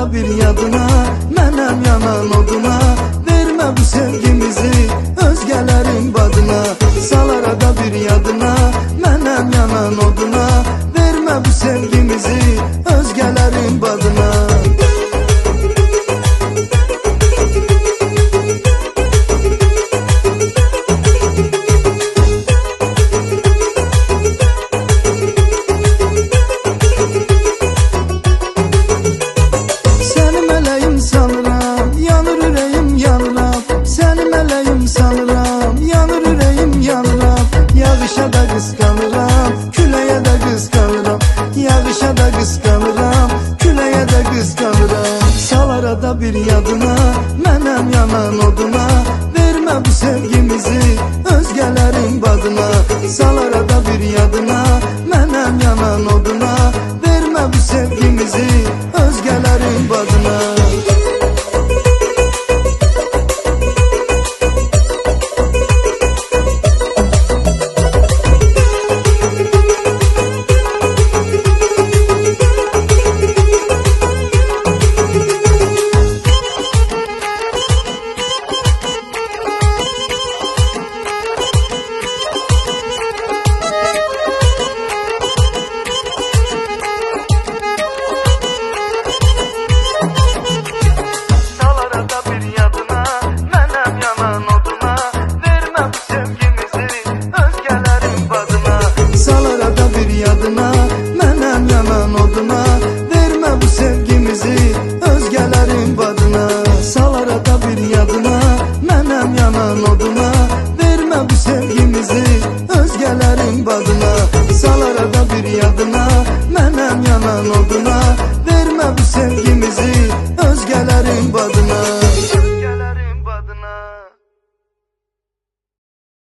Salarada bir yadına, mənem yanan oduna, vermə bu sevgimizi özgələrin badına. Salarada bir yadına, mənem yanan oduna, vermə bu sevgimizi özgələrin badına. Yağışa da kıskanıram, küləyə də kıskanıram. Yağışa da kıskanıram, küləyə də kıskanıram. Salarada bir yadına, mənem yanan oduna, vermə bu sevgimizi özgələrin badına. Salarada bir yadına, mənem yanan oduna, vermə bu sevgimizi özgələrin badına. Mənem yanan oduna, vermə bu sevgimizi özgələrin badına. Salarada bir yadına, mənem yanan oduna, vermə bu sevgimizi özgələrin badına. Salarada bir yadına, mənem yanan oduna, vermə bu sevgimizi özgələrin badına.